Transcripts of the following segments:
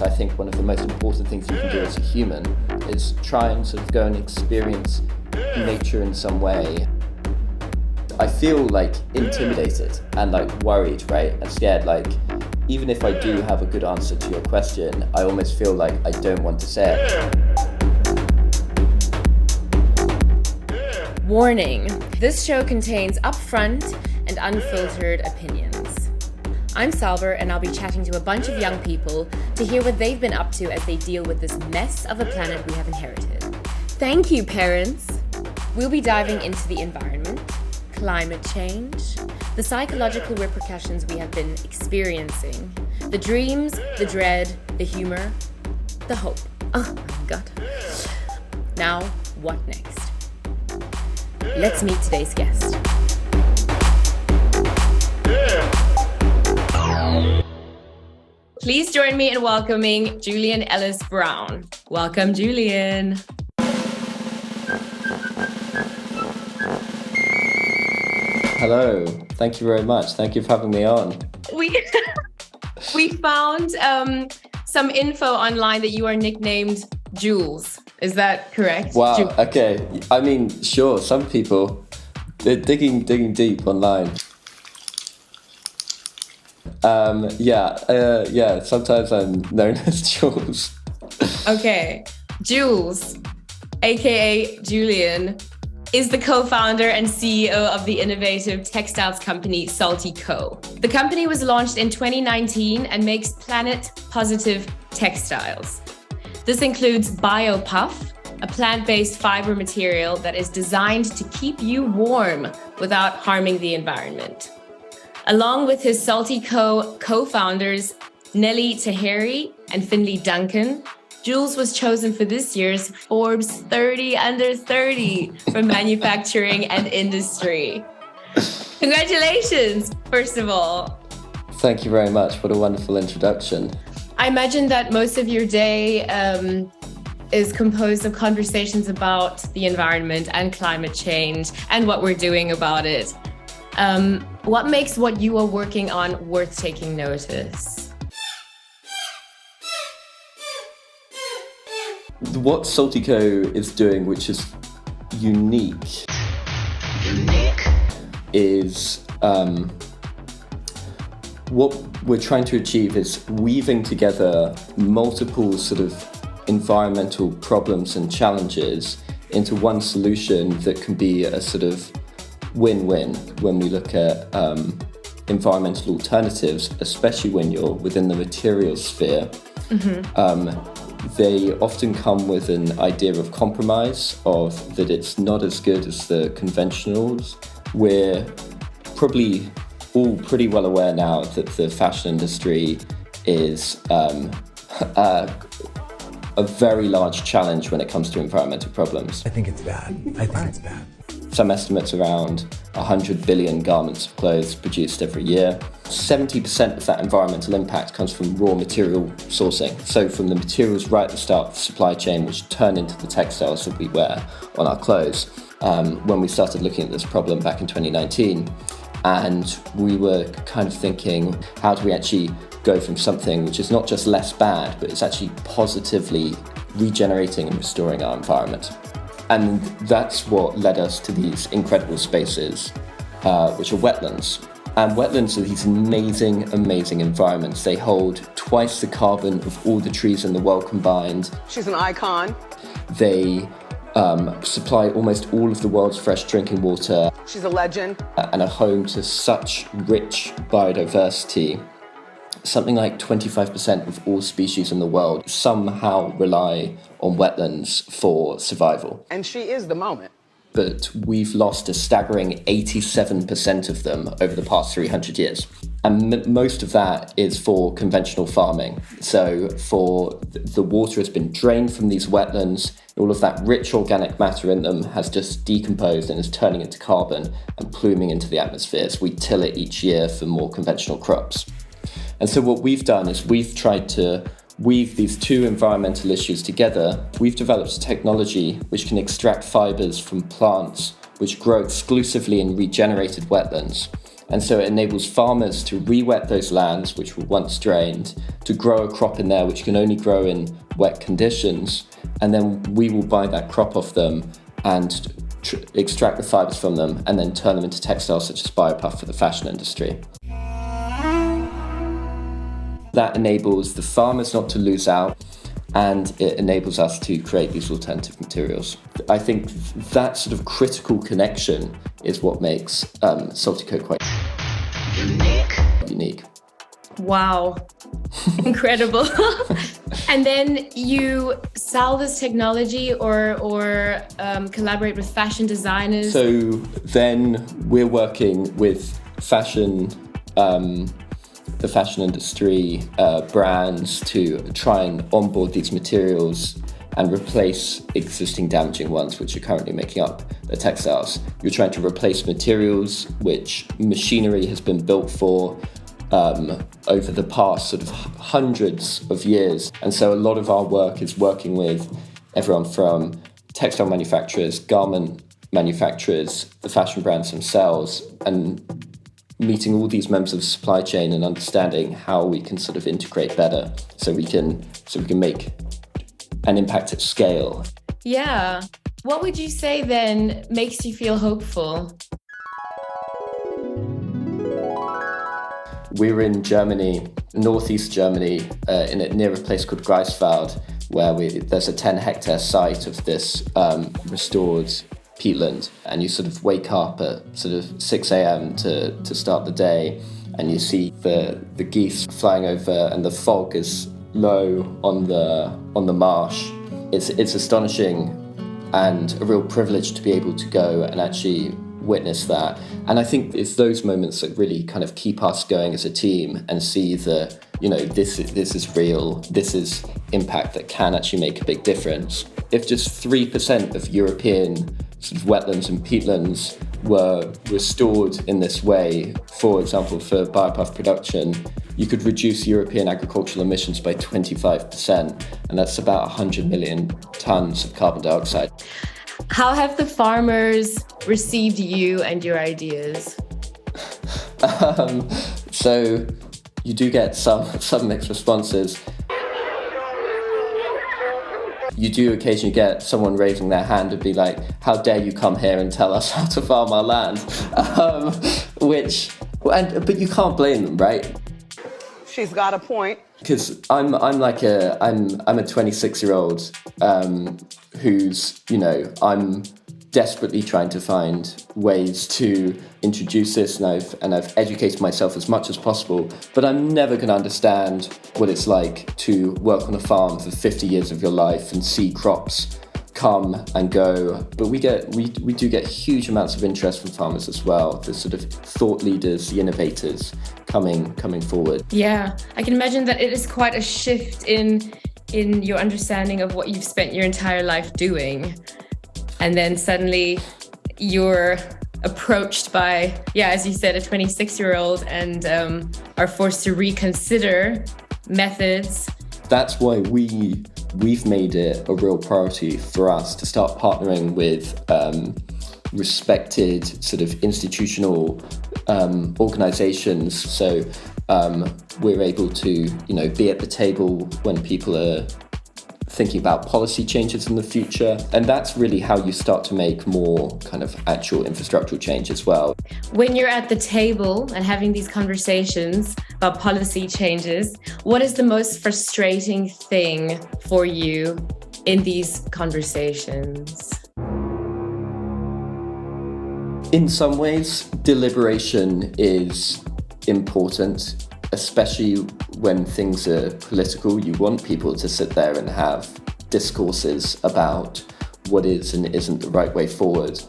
I think one of the most important things you can do as a human is try and sort of go and experience nature in some way. I feel like intimidated and like worried, right? And scared, like even if I do have a good answer to your question, I almost feel like I don't want to say it. Warning, this show contains upfront and unfiltered opinions. I'm Salber, and I'll be chatting to a bunch of young people to hear what they've been up to as they deal with this mess of a planet we have inherited. Thank you, parents! We'll be diving into the environment, climate change, the psychological repercussions we have been experiencing, the dreams, the dread, the humor, the hope. Oh my god. Now, what next? Let's meet today's guest. Please join me in welcoming Julian Ellis-Brown. Welcome, Julian. Hello, thank you very much. Thank you for having me on. We found some info online that you are nicknamed Jules. Is that correct? Wow, okay. I mean, sure, some people, they're digging deep online. Sometimes I'm known as Jules. Okay, Jules, aka Julian, is the co-founder and CEO of the innovative textiles company Salty Co. The company was launched in 2019 and makes planet-positive textiles. This includes BioPuff, a plant-based fiber material that is designed to keep you warm without harming the environment. Along with his Salty Co. co-founders, Nelly Taheri and Finley Duncan, Jules was chosen for this year's Forbes 30 Under 30 for manufacturing and industry. Congratulations, first of all. Thank you very much. What a wonderful introduction. I imagine that most of your day is composed of conversations about the environment and climate change and what we're doing about it. What makes what you are working on worth taking notice? What Salty Co is doing, which is unique, is what we're trying to achieve is weaving together multiple sort of environmental problems and challenges into one solution that can be a sort of win-win when we look at environmental alternatives, especially when you're within the materials sphere. Mm-hmm. They often come with an idea of compromise, of that it's not as good as the conventionals. We're probably all pretty well aware now that the fashion industry is a very large challenge when it comes to environmental problems. I think it's bad. Some estimates around 100 billion garments of clothes produced every year. 70% of that environmental impact comes from raw material sourcing. So from the materials right at the start of the supply chain, which turn into the textiles that we wear on our clothes. When we started looking at this problem back in 2019, and we were kind of thinking, how do we actually go from something which is not just less bad, but it's actually positively regenerating and restoring our environment? And that's what led us to these incredible spaces, which are wetlands. And wetlands are these amazing environments. They hold twice the carbon of all the trees in the world combined. She's an icon. They supply almost all of the world's fresh drinking water. She's a legend. And are home to such rich biodiversity. Something like 25% of all species in the world somehow rely on wetlands for survival. And she is the moment. But we've lost a staggering 87% of them over the past 300 years. And most of that is for conventional farming. So the water has been drained from these wetlands. All of that rich organic matter in them has just decomposed and is turning into carbon and pluming into the atmosphere. So we till it each year for more conventional crops. And so what we've done is we've tried to weave these two environmental issues together. We've developed a technology which can extract fibers from plants which grow exclusively in regenerated wetlands And so it enables farmers to re-wet those lands, which were once drained, to grow a crop in there which can only grow in wet conditions. And then we will buy that crop off them and extract the fibers from them and then turn them into textiles such as biopuff for the fashion industry. That enables the farmers not to lose out, and it enables us to create these alternative materials. I think that sort of critical connection is what makes Saltico quite unique. Wow. Incredible. And then you sell this technology or collaborate with fashion designers. So then we're working with fashion, the fashion industry brands to try and onboard these materials and replace existing damaging ones which are currently making up the textiles. You're trying to replace materials which machinery has been built for over the past sort of hundreds of years. And so a lot of our work is working with everyone from textile manufacturers, garment manufacturers, the fashion brands themselves, and meeting all these members of the supply chain and understanding how we can sort of integrate better so we can make an impact at scale. Yeah. What would you say then makes you feel hopeful? We're in Germany, northeast Germany, near a place called Greifswald, where there's a 10-hectare site of this restored peatland, and you sort of wake up at sort of 6 a.m. to start the day, and you see the geese flying over, and the fog is low on the marsh. It's astonishing and a real privilege to be able to go and actually witness that. And I think it's those moments that really kind of keep us going as a team and see that, you know, this is real, this is impact that can actually make a big difference. If just 3% of European sort of wetlands and peatlands were restored in this way, for example, for biopuff production, you could reduce European agricultural emissions by 25%, and that's about 100 million tons of carbon dioxide. How have the farmers received you and your ideas? So you do get some mixed responses. You do occasionally get someone raising their hand and be like, how dare you come here and tell us how to farm our land? But you can't blame them, right? She's got a point. Because I'm a 26-year-old who's, you know, I'm desperately trying to find ways to introduce this, and I've educated myself as much as possible, but I'm never going to understand what it's like to work on a farm for 50 years of your life and see crops come and go. But we do get huge amounts of interest from farmers as well, the sort of thought leaders, the innovators coming forward. Yeah, I can imagine that it is quite a shift in your understanding of what you've spent your entire life doing. And then suddenly you're approached by, as you said, a 26-year-old and are forced to reconsider methods. That's why we've made it a real priority for us to start partnering with respected sort of institutional organizations. So we're able to, you know, be at the table when people are thinking about policy changes in the future. And that's really how you start to make more kind of actual infrastructural change as well. When you're at the table and having these conversations about policy changes, what is the most frustrating thing for you in these conversations? In some ways, deliberation is important, especially when things are political. You want people to sit there and have discourses about what is and isn't the right way forward.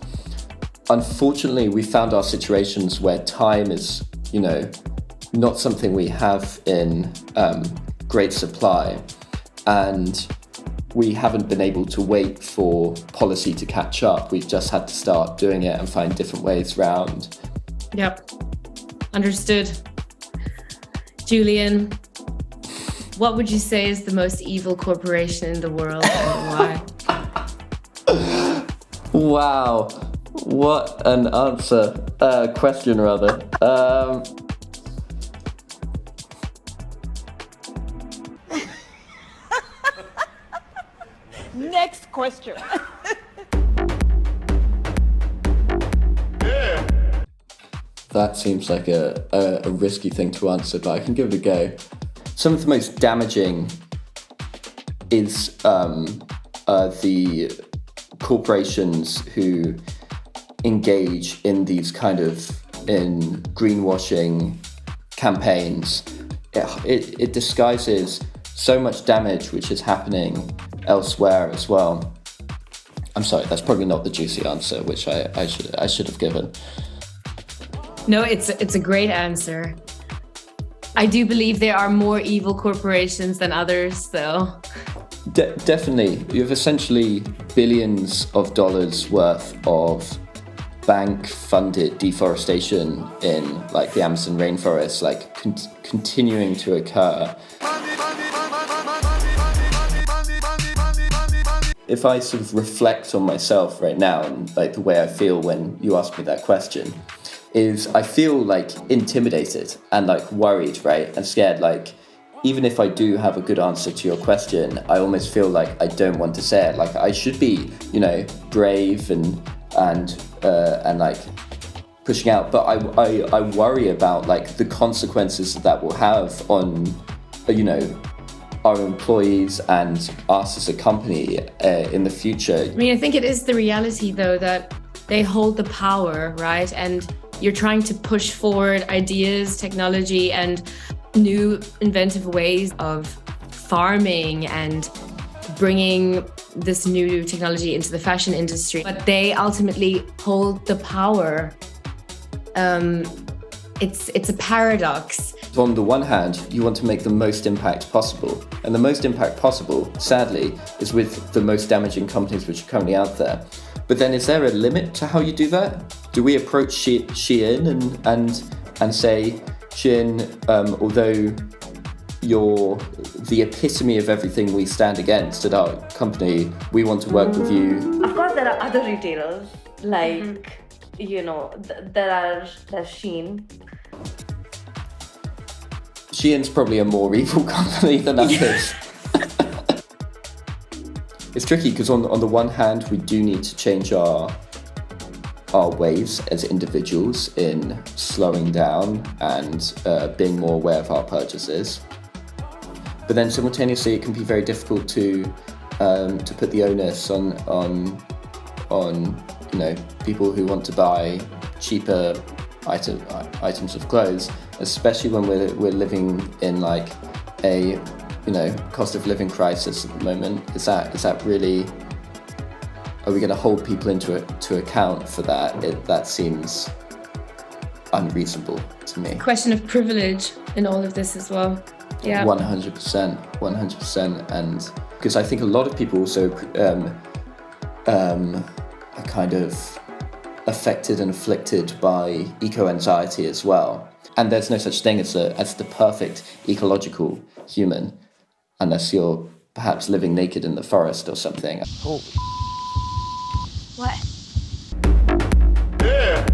Unfortunately, we found our situations where time is, you know, not something we have in great supply, and we haven't been able to wait for policy to catch up. We've just had to start doing it and find different ways around. Yep, understood. Julian, what would you say is the most evil corporation in the world and why? Wow. What an answer. Question, rather. Next question. That seems like a risky thing to answer, but I can give it a go. Some of the most damaging is the corporations who engage in these kind of greenwashing campaigns. It disguises so much damage which is happening elsewhere as well. I'm sorry, that's probably not the juicy answer, which I should have given. No, it's a great answer. I do believe there are more evil corporations than others, though. Definitely. You have essentially billions of dollars worth of bank-funded deforestation in like the Amazon rainforest, like continuing to occur. If I sort of reflect on myself right now and like the way I feel when you ask me that question, is I feel like intimidated and like worried, right? And scared, like even if I do have a good answer to your question, I almost feel like I don't want to say it. Like I should be, brave and like pushing out, but I worry about like the consequences that will have on, our employees and us as a company in the future. I mean, I think it is the reality though that they hold the power, right? And you're trying to push forward ideas, technology, and new inventive ways of farming and bringing this new technology into the fashion industry. But they ultimately hold the power. It's a paradox. On the one hand, you want to make the most impact possible. And the most impact possible, sadly, is with the most damaging companies which are currently out there. But then is there a limit to how you do that? Do we approach Shein and say, Shein, although you're the epitome of everything we stand against at our company, we want to work with you? Of course, there are other retailers, like, there's Shein. Shein's probably a more evil company than others. It's tricky because on the one hand, we do need to change our ways as individuals in slowing down and being more aware of our purchases. But then simultaneously, it can be very difficult to put the onus on people who want to buy cheaper items of clothes, especially when we're living in like a cost of living crisis at the moment. Is that really? Are we going to hold people to account for that? That seems unreasonable to me. Question of privilege in all of this as well. Yeah. 100%, and because I think a lot of people also are kind of affected and afflicted by eco-anxiety as well. And there's no such thing as the perfect ecological human, unless you're perhaps living naked in the forest or something. Oh. What? Yeah.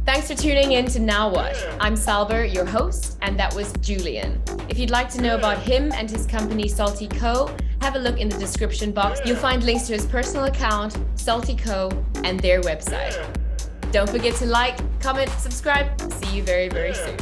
Thanks for tuning in to Now What? I'm Salber, your host, and that was Julian. If you'd like to know about him and his company Salty Co., have a look in the description box. You'll find links to his personal account, Salty Co., and their website. Don't forget to like, comment, subscribe. See you very, very soon.